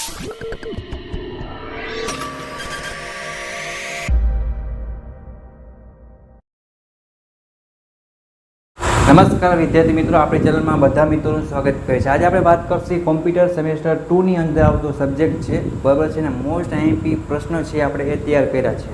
નમસ્કાર વિદ્યાર્થી મિત્રો, આપણી ચેનલમાં બધા મિત્રોનું સ્વાગત કરે છે. આજે આપણે વાત કરશું કોમ્પ્યુટર સેમેસ્ટર 2 ની અંદર આવતો સબ્જેક્ટ છે, બરાબર છે ને. મોસ્ટ આઈએમપી પ્રશ્નો છે આપણે એ તૈયાર કર્યા છે,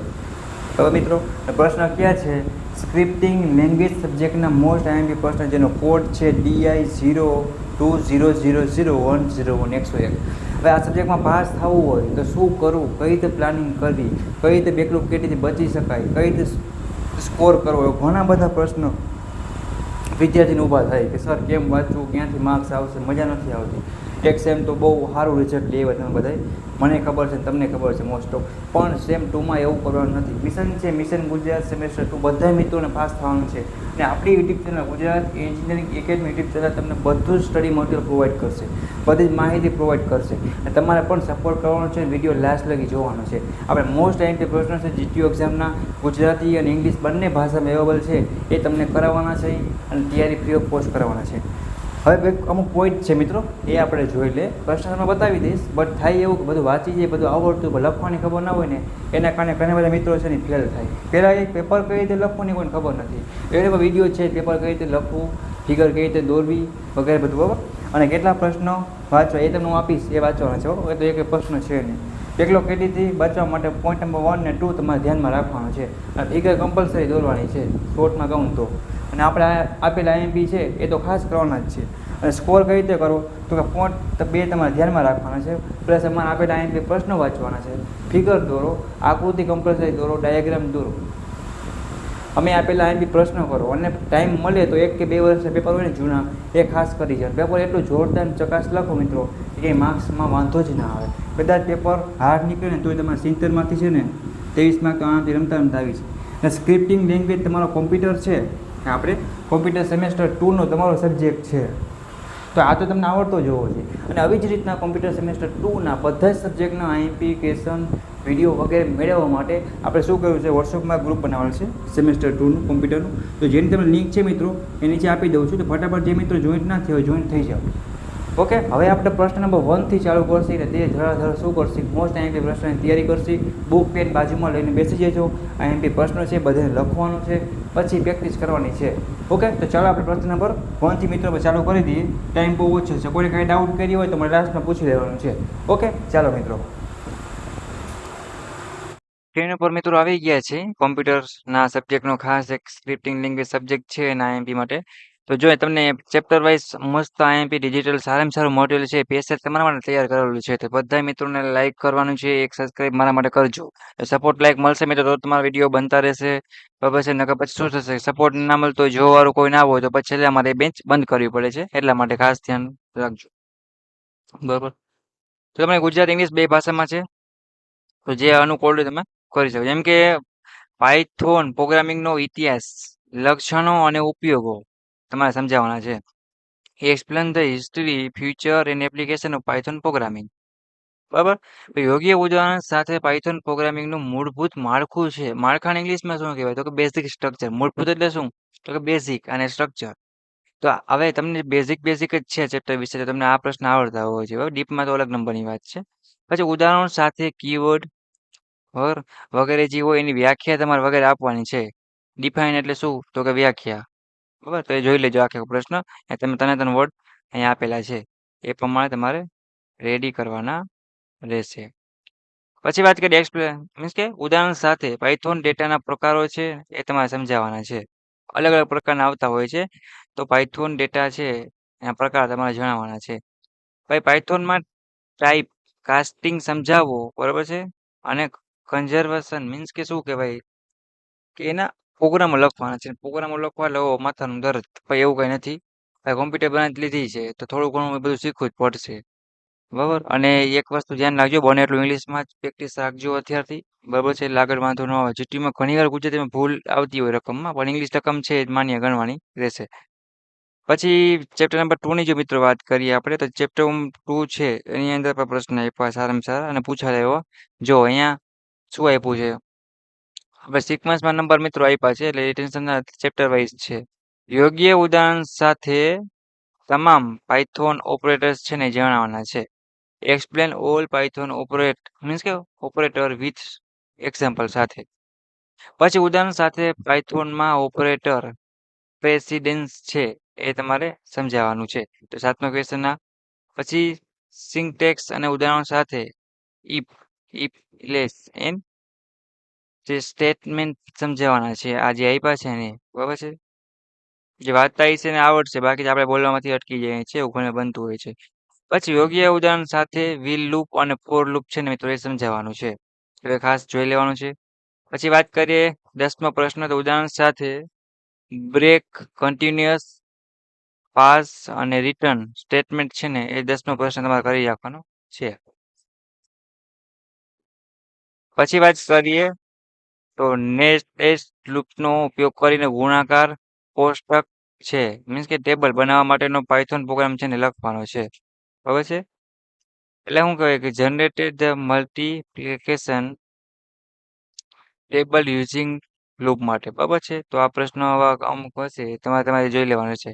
બરાબર મિત્રો. પ્રશ્ન ક્યાં છે? સ્ક્રિપ્ટિંગ લેંગ્વેજ સબ્જેક્ટના મોસ્ટ આઈએમપી પ્રશ્ન, જેનો કોડ છે DI02000101. હવે આ સબ્જેક્ટમાં પાસ થવું હોય તો શું કરવું, કઈ રીતે પ્લાનિંગ કરવી, કઈ રીતે બેકલુપ કેવી રીતે બચી શકાય, કઈ રીતે સ્કોર કરવો, ઘણા બધા પ્રશ્નો વિદ્યાર્થીને ઊભા થાય કે સર કેમ વાંચવું, ક્યાંથી માર્ક્સ આવશે, મજા નથી આવતી. એક સેમ તો બહુ સારું રિઝલ્ટ લેવા તમે બધાય, મને ખબર છે, તમને ખબર છે મોસ્ટ ઓફ. પણ સેમ 2માં એવું કરવાનું નથી. મિશન છે, મિશન ગુજરાત સેમેસ્ટર 2, બધા મિત્રોને પાસ થવાનું છે. અને આપણી YouTube channel Gujarat engineering academy YouTube channel તમને બધું જ સ્ટડી મટીરિયલ પ્રોવાઈડ કરશે, બધી જ માહિતી પ્રોવાઈડ કરશે. અને તમારે પણ સપોર્ટ કરવાનો છે, વિડીયો લાસ્ટ લગી જોવાનો છે. આપણે મોસ્ટ આઈએમપી પ્રશ્નો છે જીટીયુ એક્ઝામના, ગુજરાતી અને ઇંગ્લિશ બંને ભાષામાં અવેલેબલ છે, એ તમને કરાવવાના છે અને તૈયારી ફ્રી ઓફ કોસ્ટ કરવાના છે. હવે અમુક પોઈન્ટ છે મિત્રો, એ આપણે જોઈ લે. પ્રશ્નમાં બતાવી દઈશ, બટ થાય એવું કે બધું વાંચી જાય, બધું આવડતું, પણ લખવાની ખબર ના હોય ને, એના કારણે ઘણા બધા મિત્રો છે ને ફેલ થાય. પહેલાં એ પેપર કઈ રીતે લખવાની કોઈને ખબર નથી, એનો વિડીયો છે પેપર કઈ રીતે લખવું, ફિગર કઈ રીતે દોરવી વગેરે બધું, બરાબર. અને કેટલા પ્રશ્નો વાંચવા એ તમને હું આપીશ, એ વાંચવાના છે. એ તો એક પ્રશ્ન છે નહીં. એકલો કેટીથી બચવા માટે પોઈન્ટ નંબર 1 ને 2 તમારે ધ્યાનમાં રાખવાનું છે. અને ફિગર કમ્પલસરી દોરવાની છે, શોર્ટમાં કહું તો. અને આપણે આપેલા આઈએમપી છે એ તો ખાસ કરવાના જ છે. અને સ્કોર કઈ રીતે કરવો, તો કે પોઈન્ટ 2 તમારે ધ્યાનમાં રાખવાના છે, પ્લસ અમારે આપેલા આઈએમપી પ્રશ્નો વાંચવાના છે. ફિગર દોરો, આકૃતિ કમ્પલસરી દોરો, ડાયાગ્રામ દોરો. અમે આપેલા આઈએમપી પ્રશ્નો કરો, અને ટાઈમ મળે તો 1 કે 2 વર્ષના પેપર હોય ને જૂના, એ ખાસ કરી જાય. પેપર એટલું જોરદાર ચકાસ લખો મિત્રો કે માર્ક્સમાં વાંધો જ ના આવે. કદાચ પેપર હાર્ડ નીકળે ને તોય તમારે 70માંથી છે ને 23 માર્ક તો આનાથી રમતા આવી છે. અને સ્ક્રિપ્ટિંગ લેંગ્વેજ તમારો કોમ્પ્યુટર છે, આપણે કોમ્પ્યુટર સેમેસ્ટર 2નો તમારો સબ્જેક્ટ છે, તો આ તો તમને આવડતો જ હોવો જોઈએ. અને આવી જ રીતના કોમ્પ્યુટર સેમેસ્ટર 2ના બધા જ સબ્જેક્ટના આઈએમપી ક્વેશ્ચન વિડીયો વગેરે મેળવવા માટે આપણે શું કર્યું છે, વોટ્સઅપમાં ગ્રુપ બનાવેલ છે સેમેસ્ટર 2નું કોમ્પ્યુટરનું. તો જેની તમને લિંક છે મિત્રો એ નીચે આપી દઉં છું, તો ફટાફટ જે મિત્રો જોઈન્ટ ના થયા હોય જોઈન્ટ થઈ જાઓ. ઓકે, હવે આપણે પ્રશ્ન નંબર 1થી ચાલુ કરશી ને તે ધડાધડ શું કરશી, મોસ્ટ આઈએમપી પ્રશ્નની તૈયારી કરશી. બુક પેન બાજુમાં લઈને બેસી જજો. આઈએમપી પ્રશ્નો છે બધાને લખવાનું છે, પછી પ્રેક્ટિસ કરવાની છે. ઓકે, તો ચાલો આપણે પ્રશ્ન નંબર 1થી મિત્રો ચાલુ કરી દઈએ. ટાઈમ બહુ ઓછો છે, કોઈને કાંઈ ડાઉટ કરી હોય તો મને લાસ્ટમાં પૂછી લેવાનું છે. ઓકે, ચાલો મિત્રો. સ્ક્રીન ઉપર મિત્રો આવી ગયા છે કોમ્પ્યુટરના સબ્જેક્ટનો ખાસ એક સ્ક્રિપ્ટિંગ લેંગ્વેજ સબ્જેક્ટ છે એના આઈએમપી માટે. તો જો તમને ચેપ્ટર વાઇઝ મસ્ત આઈએમપી ડિજિટલ સારામાં સારું મટીરિયલ છે, પીએસએલ તમારા માટે તૈયાર કરેલું છે. તો બધા મિત્રોને લાઇક કરવાનું છે, એક સબસ્ક્રાઇબ મારા માટે કરજો. સપોર્ટ લાઇક મળશે મિત્રો તો તમારા વિડીયો બનતા રહેશે, બરાબર છે. નકર પછી શું થશે, સપોર્ટ ના મળતો હોય, જોવાવાળું કોઈ ના હોય તો પછી છેલ્લે અમારે બેન્ચ બંધ કરવી પડે છે. એટલા માટે ખાસ ધ્યાન રાખજો, બરાબર. તો તમને ગુજરાતી ઇંગ્લિશ બે ભાષામાં છે, તો જે અનુકૂળ હોય તમે કરી શકો. જેમ કે પાયથોન પ્રોગ્રામિંગનો ઇતિહાસ, લક્ષણો અને ઉપયોગો તમારે સમજાવવાના છે. Explain the history, future and application of Python programming, બરાબર. યોગ્ય ઉદાહરણ સાથે પાયથોન પ્રોગ્રામિંગનું મૂળભૂત માળખું છે. માળખાને ઇંગ્લિશમાં શું કહેવાય, તો કે બેઝિક સ્ટ્રક્ચર. મૂળભૂત એટલે શું, તો કે બેઝિક અને સ્ટ્રક્ચર. તો હવે તમને બેઝિક જ છે ચેપ્ટર વિશે, તો તમને આ પ્રશ્ન આવડતા હોય છે. ડીપમાં તો અલગ નંબરની વાત છે. પછી ઉદાહરણ સાથે કીવર્ડ વગેરે જે હોય એની વ્યાખ્યા તમારે વગેરે આપવાની છે. ડિફાઇન એટલે શું, તો કે વ્યાખ્યા, બરાબર. તો એ જોઈ લેજો આખો પ્રશ્ન, તમે તને વર્ડ અહીંયા આપેલા છે એ પ્રમાણે તમારે રેડી કરવાના રહેશે. પછી વાત કરીએ એક્સપ્લેન, મીન્સ કે ઉદાહરણ સાથે પાયથોન ડેટાના પ્રકારો છે એ તમારે સમજાવવાના છે. અલગ અલગ પ્રકારના આવતા હોય છે, તો પાયથોન ડેટા છે એના પ્રકાર તમારે જણાવવાના છે. ભાઈ પાયથોનમાં ટાઈપ કાસ્ટિંગ સમજાવવો, બરાબર છે. અને કન્ઝર્વેશન મીન્સ કે શું કહેવાય, કે એના પ્રોગ્રામો લખવાના છે. પ્રોગ્રામો લખવા એટલે માથાનું દર્દ, ભાઈ એવું કંઈ નથી. ભાઈ કોમ્પ્યુટર બનાવી લીધી છે તો થોડું ઘણું એ બધું શીખવું જ પડશે, બરાબર. અને એક વસ્તુ ધ્યાન રાખજો, બને એટલું ઇંગ્લિશમાં જ પ્રેક્ટિસ રાખજો અત્યારથી, બરાબર છે. એટલે આગળ વાંધો ન આવે. જીટીમાં ઘણી વાર ગુજરાતીમાં ભૂલ આવતી હોય રકમમાં, પણ ઇંગ્લિશ રકમ છે જ માન્ય ગણવાની રહેશે. પછી ચેપ્ટર નંબર 2ની જો મિત્રો વાત કરીએ આપણે, તો ચેપ્ટર 2 છે એની અંદર પણ પ્રશ્ન આપ્યા સારામાં સારા અને પૂછાય એવો. જો અહીંયા શું આપ્યું છે, આપણે સિક્વન્સમાં નંબર મિત્રો આપ્યા છે, એટલે એ ટેન્શનના ચેપ્ટર વાઇઝ છે. યોગ્ય ઉદાહરણ સાથે તમામ પાયથોન ઓપરેટર્સ છે ને જણાવવાના છે. એક્સપ્લેન ઓલ પાયથોન મીન્સ કે ઓપરેટર વિથ એક્ઝામ્પલ સાથે. પછી ઉદાહરણ સાથે પાયથોનમાં ઓપરેટર પ્રેસિડેન્સ છે એ તમારે સમજાવવાનું છે. તો 7મો ક્વેશ્ચન આ. પછી સિન્ટેક્સ અને ઉદાહરણ સાથે ઇફ ઇફ લેસ એન જે સ્ટેટમેન્ટ સમજાવવાના છે આ જે આપ્યા છે ને, બરાબર છે. જે વાંચતા હશે ને આવડશે, બાકી તો આપણે બોલવામાંથી અટકી જાય છે, એવું ઘણે બનતું હોય છે. પછી યોગ્ય ઉદાહરણ સાથે વ્હીલ લૂપ અને ફોર લૂપ છે ને મિત્રો એ સમજાવવાનું છે, એટલે ખાસ જોઈ લેવાનું છે. પછી વાત કરીએ 10મો પ્રશ્ન, તો ઉદાહરણ સાથે બ્રેક, કન્ટિન્યુઅસ, પાસ અને રિટર્ન સ્ટેટમેન્ટ છે ને એ 10મો પ્રશ્ન તમારે કરી રાખવાનો છે. પછી વાત કરીએ તો નેસ્ટ લૂપનો ઉપયોગ કરીને ગુણાકાર કોષ્ટક છે મીન્સ કે ટેબલ બનાવવા માટેનો પાયથોન પ્રોગ્રામ છે ને લખવાનો છે, બરાબર છે. એટલે શું કહેવાય કે generated the multiplication table using loop માટે, બરાબર છે. તો આ પ્રશ્નો આવા અમુક હશે, તમારે જોઈ લેવાનો છે.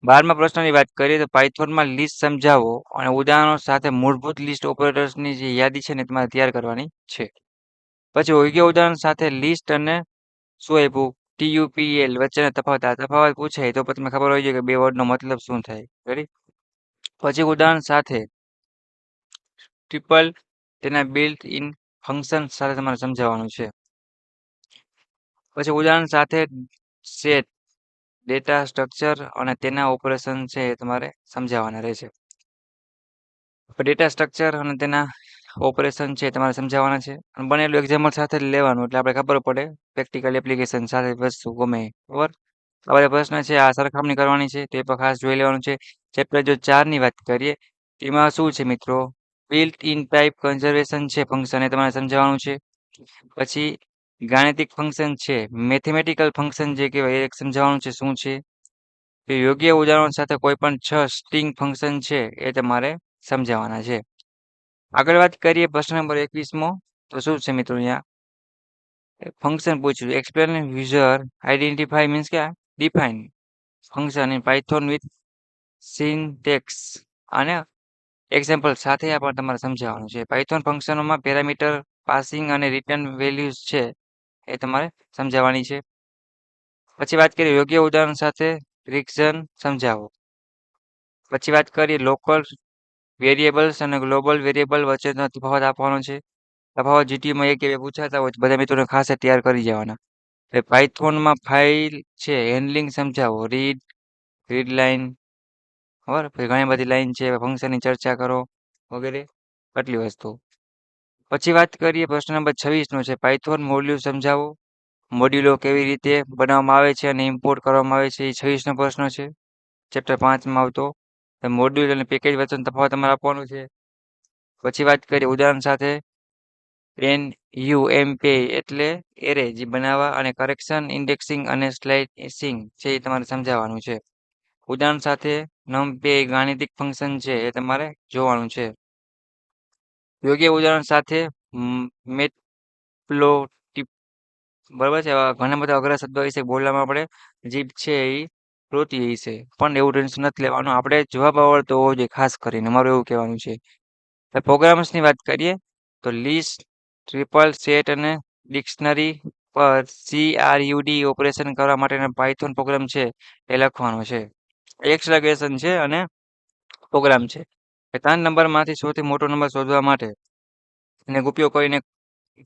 12મા પ્રશ્નની વાત કરીએ તો પાયથોનમાં લિસ્ટ સમજાવો અને ઉદાહરણો સાથે મૂળભૂત લિસ્ટ ઓપરેટર્સની જે યાદી છે ને તમારે તૈયાર કરવાની છે. પછી યોગ્ય ઉદાહરણ સાથે લિસ્ટ અને શું આપ્યું TUPL વચ્ચેનો તફાવત પૂછાય તો પછી તમને ખબર હોય છે કે બે વર્ડનો મતલબ શું થાય. રેડી. પછી ઉદાહરણ સાથે ટ્રિપલ તેના બિલ્ટ ઇન ફંક્શન સાથે તમારે સમજાવવાનું છે. પછી ઉદાહરણ સાથે સેટ ડેટા સ્ટ્રક્ચર અને તેના ઓપરેશન છે એ તમારે સમજાવવાના રહેશે. ડેટા સ્ટ્રક્ચર અને તેના ઓપરેશન છે તમારે સમજાવવાના છે, અને બનેલું એક્ઝામ્પલ સાથે જ લેવાનું, એટલે આપણે ખબર પડે પ્રેક્ટિકલ એપ્લિકેશન સાથે વસ્તુ ગમે એ, બરાબર. હવે પ્રશ્ન છે આ સરખામણી કરવાની છે, તે પણ ખાસ જોઈ લેવાનું છે. ચેપ્ટર જો 4ની વાત કરીએ તેમાં શું છે મિત્રો, બિલ્ટ ઇન ટાઈપ કન્ઝર્વેશન છે ફંક્શન, એ તમારે સમજાવવાનું છે. પછી ગાણિતિક ફંક્શન છે, મેથેમેટિકલ ફંક્શન જે કહેવાય એ સમજાવવાનું છે શું છે. યોગ્ય ઉદાહરણ સાથે કોઈ પણ 6 સ્ટ્રિંગ ફંક્શન છે એ તમારે સમજાવવાના છે. આગળ વાત કરીએ પ્રશ્ન નંબર 21મો, તો શું છે મિત્રો, અહીંયા ફંક્શન પૂછ્યું, એક્સપ્લેન યુઝર આઈડેન્ટિફાઈ મીન્સ કે define function in Python with syntax અને એક્ઝામ્પલ સાથે આ પણ તમારે સમજાવવાનું છે. પાયથોન ફંક્શનોમાં પેરામીટર પાસિંગ અને રિટર્ન વેલ્યુઝ છે એ તમારે સમજાવવાની છે. પછી વાત કરીએ યોગ્ય ઉદાહરણ સાથે રિકઝન સમજાવો. પછી વાત કરીએ લોકલ વેરિયેબલ્સ અને ગ્લોબલ વેરિયેબલ વચ્ચેનો તફાવત આપવાનો છે. તફાવત જીટીયુમાં એક કે બે પૂછાતા હોય તો બધા મિત્રોને ખાસ તૈયાર કરી જવાના. પાયથોનમાં ફાઇલ છે હેન્ડલિંગ સમજાવો, રીડ લાઇન, બરાબર. પછી ઘણી બધી લાઈન છે, ફંક્શનની ચર્ચા કરો વગેરે આટલી વસ્તુ. પછી વાત કરીએ પ્રશ્ન નંબર 26નો છે, પાયથોન મોડ્યુલ સમજાવો. મોડ્યુલો કેવી રીતે બનાવવામાં આવે છે અને ઇમ્પોર્ટ કરવામાં આવે છે, એ 26નો પ્રશ્ન છે, ચેપ્ટર 5માં આવતો. મોડ્યુલ અને પેકેજ વચ્ચેનો તફાવત તમારે આપવાનું છે. પછી વાત કરીએ ઉદાહરણ સાથે NUMPA એટલે એરે જે બનાવવા અને કરેક્શન ઇન્ડેક્સિંગ અને સ્લાઇસિંગ છે એ તમારે સમજાવવાનું છે. ઉદાહરણ સાથે numpy ગાણિતિક ફંક્શન છે એ તમારે જોવાનું છે. યોગ્ય ઉદાહરણ સાથે મેટપ્લોટિપ, બરાબર છે. ઘણા બધા અઘરા શબ્દો વિશે બોલવામાં આપણે જીભ છે એ રોતી હશે, પણ એવું ટેન્શન નથી લેવાનું, આપણે જવાબ આવડતો હોવો જોઈએ ખાસ કરીને, મારું એવું કહેવાનું છે. પ્રોગ્રામ્સની વાત કરીએ તો લિસ્ટ, ટ્રિપલ, સેટ અને ડિક્શનરી પર CRUD ઓપરેશન કરવા માટેનો પાયથોન પ્રોગ્રામ છે એ લખવાનો છે. એક્સ્ટ્રા ક્વેશ્ચન છે અને પ્રોગ્રામ છે. 3 નંબરમાંથી સૌથી મોટો નંબર શોધવા માટે એને ઉપયોગ કરીને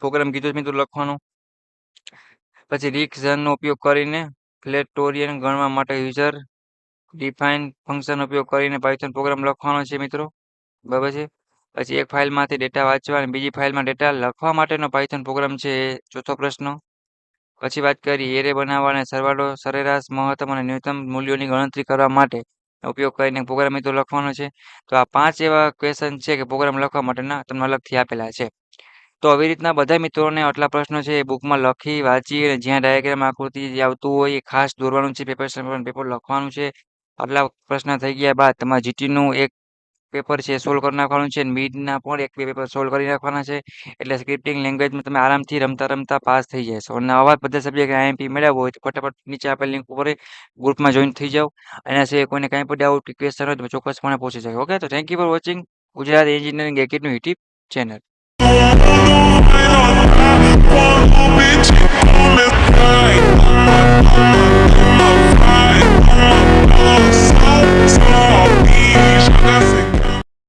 પ્રોગ્રામ કીધું મિત્રો લખવાનો. પછી રિકઝનનો ઉપયોગ કરીને ફ્લેટોરિયન ગણવા માટે યુઝર ડિફાઇન ફંક્શન ઉપયોગ કરીને પાયથોન પ્રોગ્રામ લખવાનો છે મિત્રો, બરાબર છે. પછી એક ફાઇલમાંથી ડેટા વાંચવા અને બીજી ફાઇલમાં ડેટા લખવા માટેનો પાયથોન પ્રોગ્રામ છે એ ચોથો પ્રશ્ન. પછી વાત કરી એરે બનાવવા અને સરવાળો, સરેરાશ, મહત્તમ અને ન્યૂનતમ મૂલ્યોની ગણતરી કરવા માટે ઉપયોગ કરીને પ્રોગ્રામ મિત્રો લખવાનો છે. તો આ 5 એવા ક્વેશ્ચન છે કે પ્રોગ્રામ લખવા માટેના તમને અલગથી આપેલા છે. તો આવી રીતના બધા મિત્રોને આટલા પ્રશ્નો છે એ બુકમાં લખી વાંચી અને જ્યાં ડાયાગ્રામ આકૃતિ જે આવતું હોય એ ખાસ દોરવાનું છે, પેપર લખવાનું છે. આટલા પ્રશ્ન થઈ ગયા બાદ તમારે જીટીનું એક પેપર છે સોલ્વ કરી નાખવાનું છે, મિડના પણ એક બે પેપર સોલ્વ કરી નાખવાના છે. એટલે સ્ક્રિપ્ટિંગ લેંગ્વેજમાં તમે આરામથી રમતા રમતા પાસ થઈ જશો. અને આવા બધા સબ્જેક્ટ IMP મેળવવો હોય તો ફટાફટ નીચે આપેલ લિંક ઉપર ગ્રુપમાં જોઈન થઈ જાઓ. એના સિવાય કોઈને કાંઈ પણ ડાઉટ કે ક્વેશ્ચન હોય તો ચોક્કસપણે પૂછી શકો. ઓકે, તો thank you for watching. Gujarat engineering academy YouTube channel.